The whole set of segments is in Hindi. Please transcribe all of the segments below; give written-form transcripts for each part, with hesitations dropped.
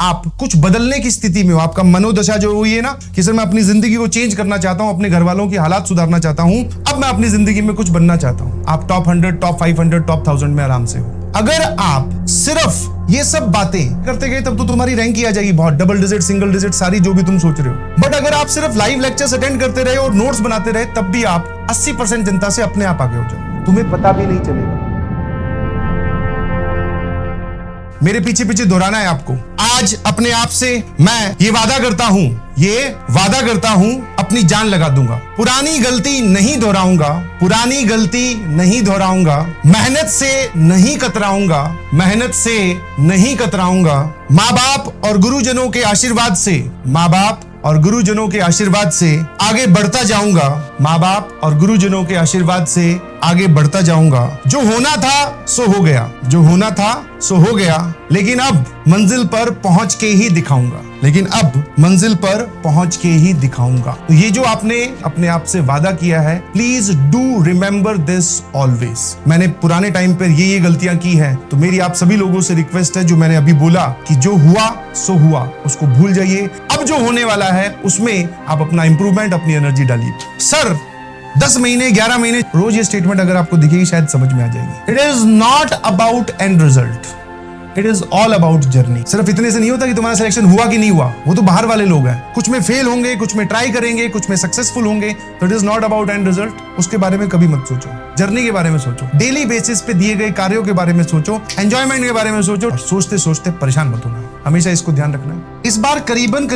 आप कुछ बदलने की स्थिति में हो, आपका मनोदशा जो हुई है ना कि सर मैं अपनी जिंदगी को चेंज करना चाहता हूं, अपने घर वालों की हालात सुधारना चाहता हूं, अब मैं अपनी जिंदगी में कुछ बनना चाहता हूं, आप टॉप 100, टॉप 500, टॉप 1000 में आराम से हो। अगर आप सिर्फ ये सब बातें करते गए तब तो तुम्हारी रैंक ही आ जाएगी बहुत, डबल डिजिट, सिंगल डिजिट, सारी जो भी तुम सोच रहे हो। बट अगर आप सिर्फ लाइव लेक्चर्स अटेंड करते रहे और नोट्स बनाते रहे तब भी आप 80% जनता से अपने आप आगे हो जाओ, तुम्हें पता भी नहीं चलेगा। मेरे पीछे पीछे दोहराना है आपको। आज अपने आप से मैं ये वादा करता हूं अपनी जान लगा दूंगा, पुरानी गलती नहीं दोहराऊंगा, मेहनत से नहीं कतराऊंगा, माँ बाप और गुरुजनों के आशीर्वाद से आगे बढ़ता जाऊंगा, जो होना था सो हो गया, लेकिन अब मंजिल पर पहुंच के ही दिखाऊंगा। तो ये जो आपने अपने आप से वादा किया है, please do remember this always. मैंने पुराने टाइम पर ये गलतियां की है, तो मेरी आप सभी लोगों से रिक्वेस्ट है, जो मैंने अभी बोला कि जो हुआ सो हुआ, उसको भूल जाइए। अब जो होने वाला है उसमें आप अपना इंप्रूवमेंट, अपनी एनर्जी डालिए। सर 10 महीने 11 महीने रोज ये स्टेटमेंट अगर आपको दिखेगी शायद समझ में आ जाएगी। It is not about and result, it is all about journey. सिर्फ इतने से नहीं होता कि तुम्हारा सिलेक्शन हुआ कि नहीं हुआ, वो तो बाहर वाले लोग हैं। कुछ में फेल होंगे, कुछ में ट्राई करेंगे, कुछ में सक्सेसफुल होंगे। तो it is not about and result, उसके बारे में कभी मत सोचो। जर्नी के बारे में सोचो, डेली बेसिस पे दिए गए कार्यों के बारे में सोचो, एंजॉयमेंट के बारे में सोचो, और सोचते सोचते परेशान मत होना। हमेशा इसको ध्यान रखना है। इस बार करीबन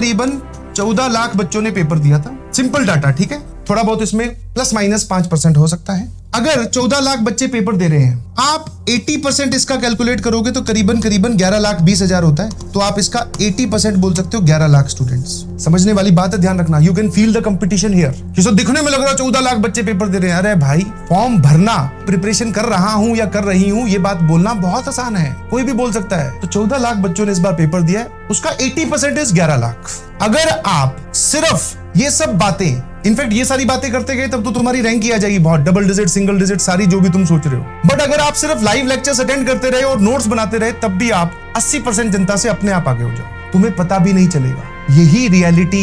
14 लाख बच्चों ने पेपर दिया था। सिंपल डाटा, ठीक है, थोड़ा बहुत इसमें प्लस माइनस 5% हो सकता है। अगर 14 लाख बच्चे पेपर दे रहे हैं, आप 80% इसका कैलकुलेट करोगे तो करीबन 11,20,000 होता है। तो आप इसका 80% बोल सकते हो 11 लाख स्टूडेंट्स। समझने वाली बात है, ध्यान रखना। You can feel the competition here. किसी दिखने में लग रहा है 14 लाख बच्चे पेपर दे रहे हैं, अरे भाई फॉर्म भरना, प्रिपरेशन कर रहा हूं या कर रही हूं, ये बात बोलना बहुत आसान है, कोई भी बोल सकता है। तो 14 लाख बच्चों ने इस बार पेपर दिया है, उसका 80% इज 11 लाख। अगर आप सिर्फ ये सब बातें, इनफैक्ट ये सारी बातें करते गए तब तो तुम्हारी रैंक ही आ जाएगी बहुत, डबल डिजिट, सिंगल डिजिट, सारी जो भी तुम सोच रहे हो। बट अगर आप सिर्फ लाइव लेक्चर्स अटेंड करते रहे और नोट्स बनाते रहे तब भी आप 80% जनता से अपने आप आगे हो जाओ, तुम्हें पता भी नहीं चलेगा। यही रियलिटी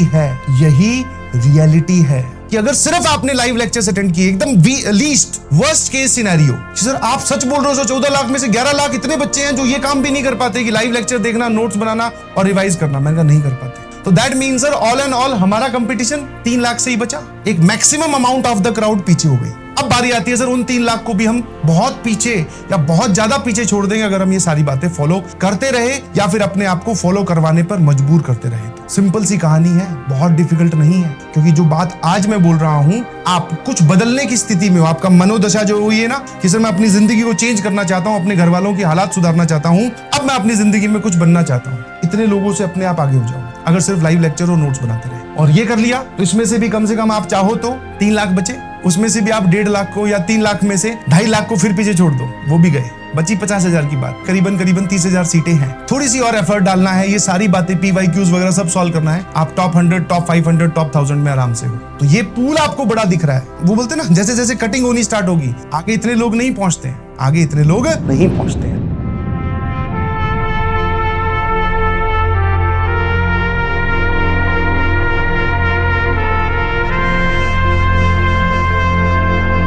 है कि अगर सिर्फ आपने लाइव लेक्चर्स अटेंड किए, एकदम least worst case scenario, sir आप सच बोल रहे हो, 14 लाख में से 11 लाख इतने बच्चे हैं जो ये काम भी नहीं कर पाते कि लाइव लेक्चर देखना, नोट्स बनाना और रिवाइज करना। मैंने कहा नहीं कर पाते। तो that means sir all and all हमारा कंपटीशन 3 लाख से ही बचा। एक maximum amount of the crowd पीछे हो गई। अब बारी आती है सर उन 3 लाख को भी हम बहुत पीछे या बहुत ज्यादा पीछे छोड़ देंगे अगर हम ये सारी बातें फॉलो करते रहे या फिर अपने आप को फॉलो करवाने पर मजबूर करते रहे। सिंपल सी कहानी है, बहुत डिफिकल्ट नहीं है, क्योंकि जो बात आज मैं बोल रहा हूं, आप कुछ बदलने की स्थिति में हो। आपका मनोदशा जो हुई है ना कि सर मैं अपनी जिंदगी को चेंज करना चाहता हूं, अपने घर वालों की हालात सुधारना चाहता हूं, अब मैं अपनी जिंदगी में कुछ बनना चाहता हूं, इतने लोगों से अपने आप आगे हो जाओ अगर सिर्फ लाइव लेक्चर और नोट्स बनाते रहे। और ये कर लिया तो इसमें से भी कम आप चाहो तो 3 लाख बचे, उसमें से भी आप 1.5 लाख को या 3 लाख में से 2.5 लाख को फिर पीछे छोड़ दो, वो भी गए, बची 50,000 की बात। करीबन 30,000 सीटें हैं। थोड़ी सी और एफर्ट डालना है, ये सारी बातें PYQs वगैरह सब सॉल्व करना है, आप टॉप 100, टॉप 500, टॉप 1000 में आराम से हो। तो ये पूल आपको बड़ा दिख रहा है। वो बोलते हैं ना, जैसे जैसे कटिंग होनी स्टार्ट होगी आगे इतने लोग नहीं पहुंचते हैं।